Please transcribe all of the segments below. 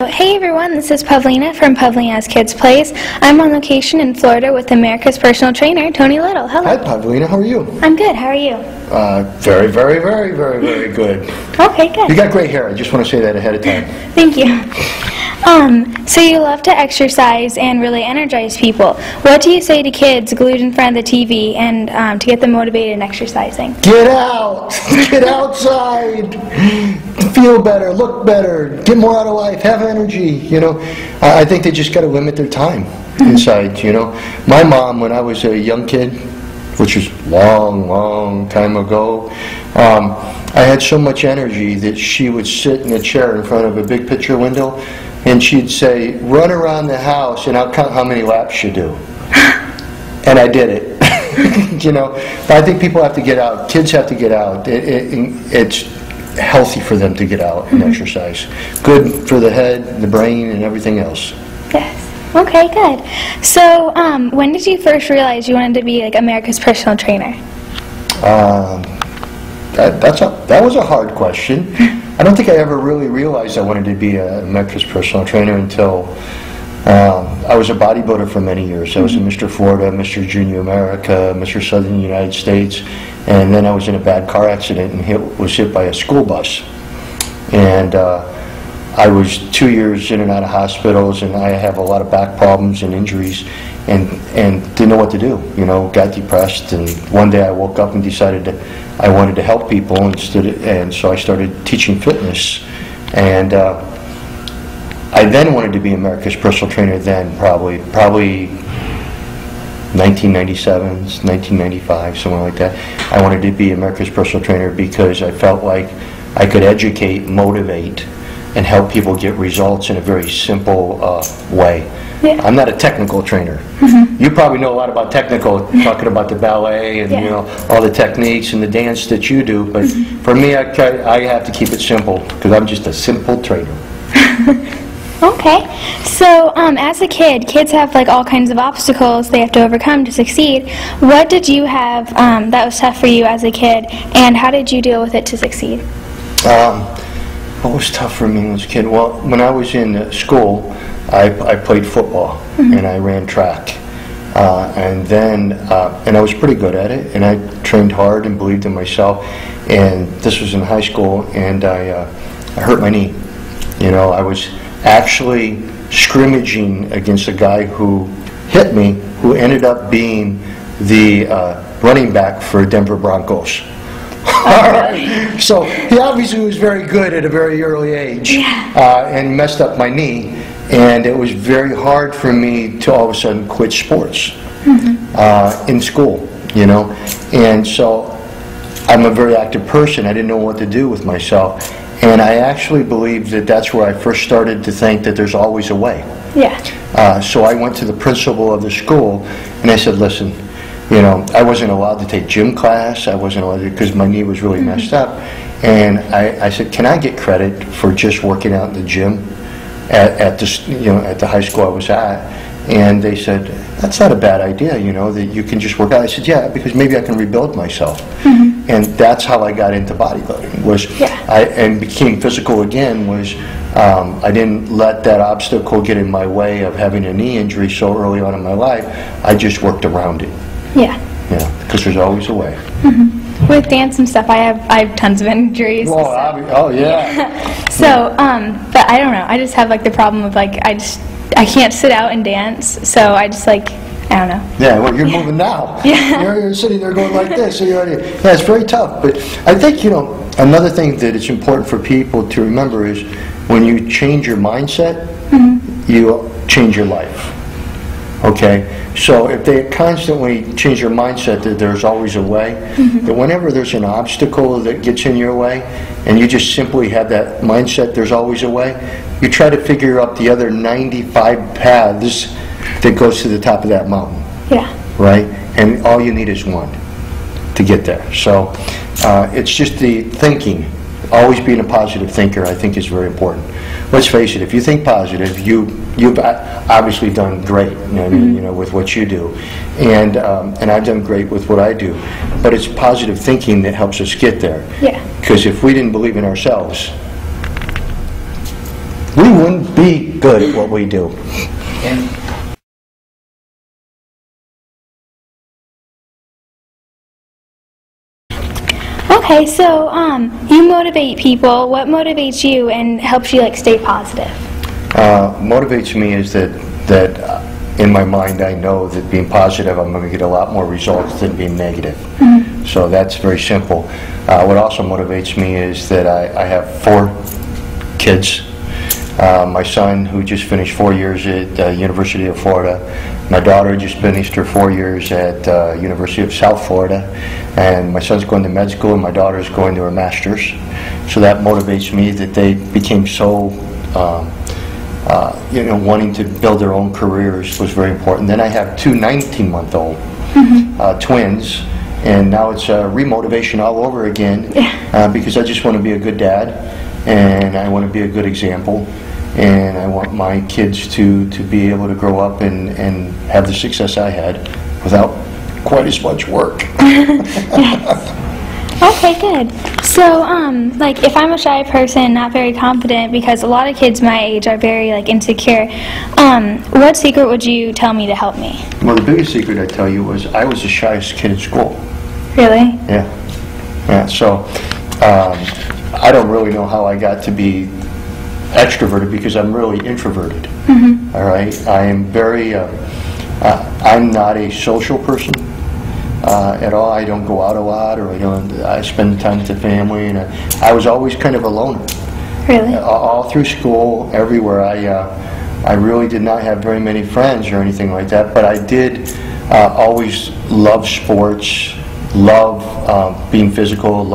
Hey everyone, this is Pavlina from Pavlina's Kids Plays. I'm on location in Florida with America's personal trainer, Tony Little. Hello. Hi Pavlina, how are you? I'm good, how are you? Very good. Okay, good. You got great hair, I just want to say that ahead of time. Thank you. So you love to exercise and really energize people. What do you say to kids glued in front of the TV and to get them motivated and exercising? Get out! Get outside! Feel better, look better, get more out of life, have energy, you know. I think they just got to limit their time inside, you know. My mom, when I was a young kid, which was long time ago, I had so much energy that she would sit in a chair in front of a big picture window and she'd say, run around the house and I'll count how many laps you do. And I did it. You know, but I think people have to get out. Kids have to get out. It's healthy for them to get out and exercise. Good for the head, the brain, and everything else. Yes. Okay, good. So, when did you first realize you wanted to be like America's personal trainer? That was a hard question. I don't think I ever really realized I wanted to be America's personal trainer until I was a bodybuilder for many years. I was a Mr. Florida, Mr. Junior America, Mr. Southern United States, and then I was in a bad car accident and was hit by a school bus. And I was 2 years in and out of hospitals, and I have a lot of back problems and injuries, and didn't know what to do. You know, got depressed, and one day I woke up and decided that I wanted to help people, and so I started teaching fitness, and I then wanted to be America's personal trainer. Then probably 1997, 1995, somewhere like that. I wanted to be America's personal trainer because I felt like I could educate, motivate, and help people get results in a very simple way. Yeah. I'm not a technical trainer. You probably know a lot about technical, talking about the ballet and you know all the techniques and the dance that you do. But for me, I have to keep it simple because I'm just a simple trainer. Okay, so as a kid, kids have like all kinds of obstacles they have to overcome to succeed. What did you have that was tough for you as a kid, and how did you deal with it to succeed? What was tough for me as a kid? Well, when I was in school, I played football and I ran track, and I was pretty good at it, and I trained hard and believed in myself. And this was in high school, and I hurt my knee. You know, I was actually scrimmaging against a guy who hit me, who ended up being the running back for Denver Broncos. All right. So he obviously was very good at a very early age, and messed up my knee, and it was very hard for me to all of a sudden quit sports in school, you know. And so I'm a very active person. I didn't know what to do with myself. And I actually believe that that's where I first started to think that there's always a way. Yeah. So I went to the principal of the school and I said, listen, you know, I wasn't allowed to take gym class. I wasn't allowed to, because my knee was really messed up. And I said, can I get credit for just working out in the gym at the high school I was at? And they said, that's not a bad idea, you know, that you can just work out. I said, yeah, because maybe I can rebuild myself. And that's how I got into bodybuilding, and became physical again, was I didn't let that obstacle get in my way of having a knee injury so early on in my life. I just worked around it. Yeah, because there's always a way. With dance and stuff, I have tons of injuries. Oh yeah. So, but I don't know. I just have like the problem of like I can't sit out and dance, so I just like, I don't know. Yeah, well, you're moving now. Yeah. You're sitting there going like this. So it's very tough. But I think, you know, another thing that it's important for people to remember is when you change your mindset, you change your life. Okay? So if they constantly change your mindset that there's always a way, that whenever there's an obstacle that gets in your way, and you just simply have that mindset there's always a way, you try to figure out the other 95 paths that goes to the top of that mountain. Yeah. Right? And all you need is one to get there. So it's just the thinking. Always being a positive thinker, I think, is very important. Let's face it, if you think positive, you've obviously done great, you know, with what you do. And I've done great with what I do. But it's positive thinking that helps us get there. Yeah. Because if we didn't believe in ourselves, we wouldn't be good at what we do. Okay, so you motivate people. What motivates you and helps you like stay positive? Motivates me is that in my mind I know that being positive I'm going to get a lot more results than being negative. Mm-hmm. So that's very simple. What also motivates me is that I have 4 kids. My son, who just finished 4 years at the University of Florida. My daughter just finished her 4 years at University of South Florida. And my son's going to med school and my daughter's going to her master's. So that motivates me that they became so, wanting to build their own careers was very important. Then I have 2 19-month-old twins. And now it's remotivation all over again because I just want to be a good dad and I want to be a good example. And I want my kids to be able to grow up and have the success I had without quite as much work. Yes. Okay, good. So, like, if I'm a shy person, not very confident, because a lot of kids my age are very, like, insecure, what secret would you tell me to help me? Well, the biggest secret I tell you was I was the shyest kid at school. Really? Yeah. So, I don't really know how I got to be extroverted because I'm really introverted. Mm-hmm. All right, I am very. I'm not a social person at all. I don't go out a lot, or I spend time with the family, and I was always kind of a loner. Really? All through school, everywhere. I really did not have very many friends or anything like that, but I did always love sports. Love being physical,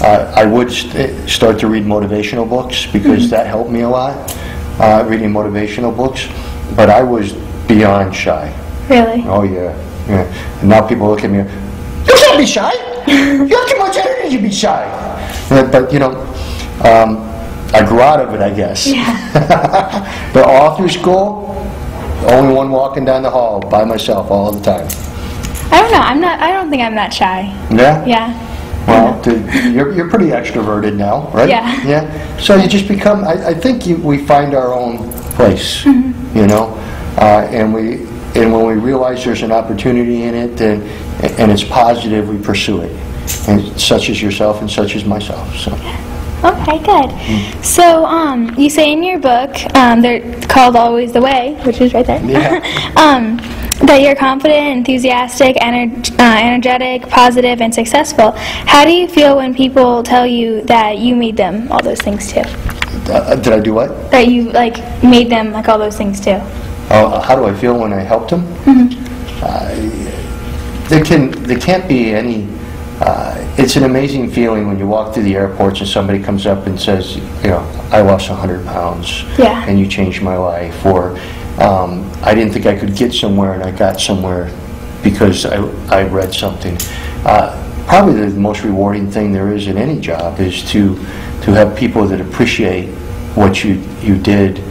I would start to read motivational books because that helped me a lot, reading motivational books, but I was beyond shy. Really? Oh yeah. And now people look at me, you can't be shy! You have too much energy to be shy! But I grew out of it, I guess. Yeah. But all through school, only one walking down the hall by myself all the time. I don't know. I don't think I'm that shy. Yeah? Yeah. Well, you're pretty extroverted now, right? Yeah. Yeah. So you just become. I think we find our own place, and when we realize there's an opportunity in it, and it's positive, we pursue it, and such as yourself and such as myself. So. Okay, good. So, you say in your book, they're called Always the Way, which is right there. Yeah. That you're confident, enthusiastic, energetic, positive, and successful. How do you feel when people tell you that you made them all those things too? Did I do what? That you made them all those things too. How do I feel when I helped them? Mm-hmm. There can't be any. It's an amazing feeling when you walk through the airports and somebody comes up and says, I lost 100 pounds, and you changed my life, or I didn't think I could get somewhere and I got somewhere because I read something. Probably the most rewarding thing there is in any job is to have people that appreciate what you did.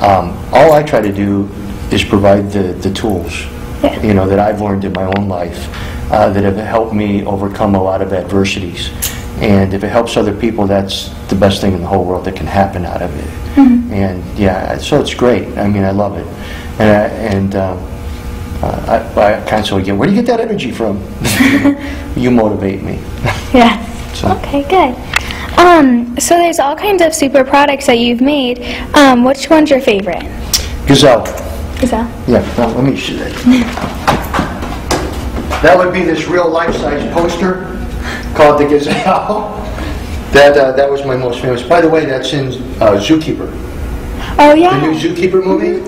All I try to do is provide the tools, that I've learned in my own life that have helped me overcome a lot of adversities. And if it helps other people, that's the best thing in the whole world that can happen out of it. Mm-hmm. And so it's great. I mean, I love it. And I constantly get, where do you get that energy from? You motivate me. Yeah. So. Okay, good. So there's all kinds of super products that you've made. Which one's your favorite? Gazelle. Gazelle? Yeah, well, let me show that. That would be this real life-size poster called the Gazelle. That was my most famous. By the way, that's in Zookeeper. Oh, yeah. The new Zookeeper movie.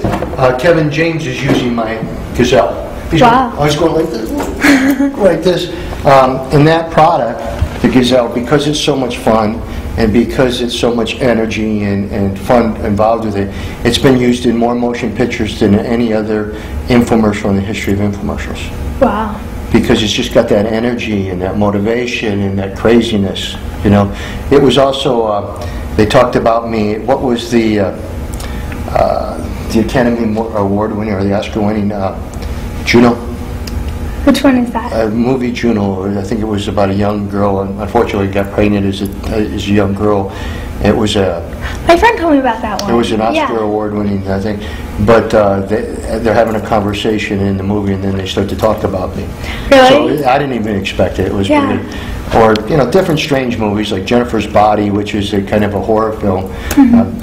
Kevin James is using my Gazelle. Wow. I was going like this, like this. And that product, the Gazelle, because it's so much fun and because it's so much energy and fun involved with it, it's been used in more motion pictures than any other infomercial in the history of infomercials. Wow. Because it's just got that energy and that motivation and that craziness, It was also, they talked about me, what was the Academy Award winning or the Oscar winning Juno? Which one is that? Movie Juno. I think it was about a young girl, and unfortunately got pregnant as a young girl. It was a... My friend told me about that one. It was an Oscar Yeah. award-winning, I think. But they're having a conversation in the movie, and then they start to talk about me. Really? So I didn't even expect it. It was Yeah. weird. Or, different strange movies like Jennifer's Body, which is a kind of a horror film.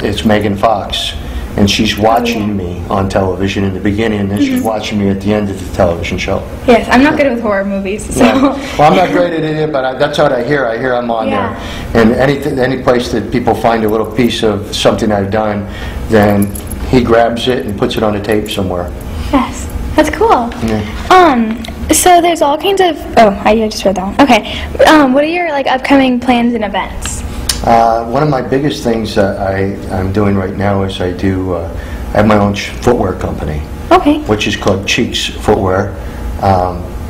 It's Megan Fox. And she's watching me on television in the beginning, and then she's watching me at the end of the television show. Yes, I'm not good with horror movies, so... Yeah. Well, I'm not great at it, but that's what I hear. I hear I'm on Yeah. there. And any place that people find a little piece of something I've done, then he grabs it and puts it on a tape somewhere. Yes, that's cool. Yeah. So there's all kinds of... Oh, I just read that one. Okay. What are your, upcoming plans and events? One of my biggest things that I'm doing right now is I have my own footwear company. Okay. Which is called Cheeks Footwear.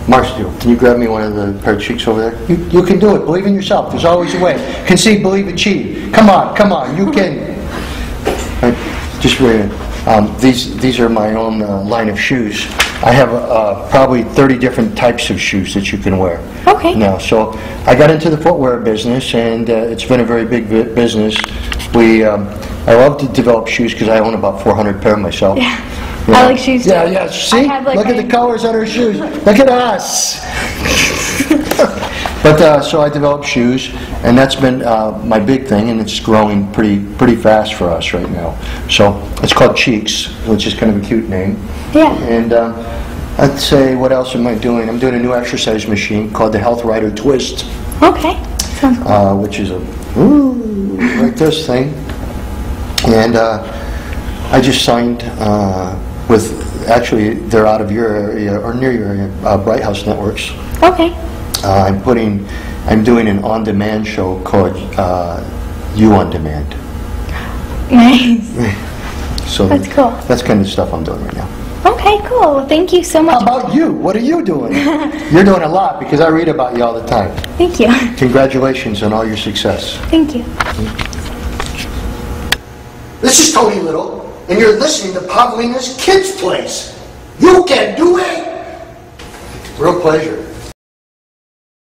Marcio, can you grab me one of the pair of Cheeks over there? You can do it. Believe in yourself. There's always a way. Concede, believe, achieve. Come on. You can. Just read it. These are my own line of shoes. I have probably 30 different types of shoes that you can wear. Okay. Now, so I got into the footwear business, and it's been a very big business. I love to develop shoes because I own about 400 pair myself. Yeah. You know? I like shoes too. Yeah. See? Look at the colors on her shoes. Look at us. But so I developed shoes, and that's been my big thing, and it's growing pretty fast for us right now. So it's called Cheeks, which is kind of a cute name. Yeah. And I'd say, what else am I doing? I'm doing a new exercise machine called the Health Rider Twist. Okay. Sounds cool. Which is like this thing. And I just signed with, actually, they're out of your area, or near your area, Bright House Networks. Okay. I'm doing an on-demand show called You on Demand. Nice. So That's cool. That's kind of stuff I'm doing right now. Okay, cool. Well, thank you so much. How about you? What are you doing? You're doing a lot because I read about you all the time. Thank you. Congratulations on all your success. Thank you. This is Tony Little, and you're listening to Pavlina's Kids Place. You can do it! Real pleasure.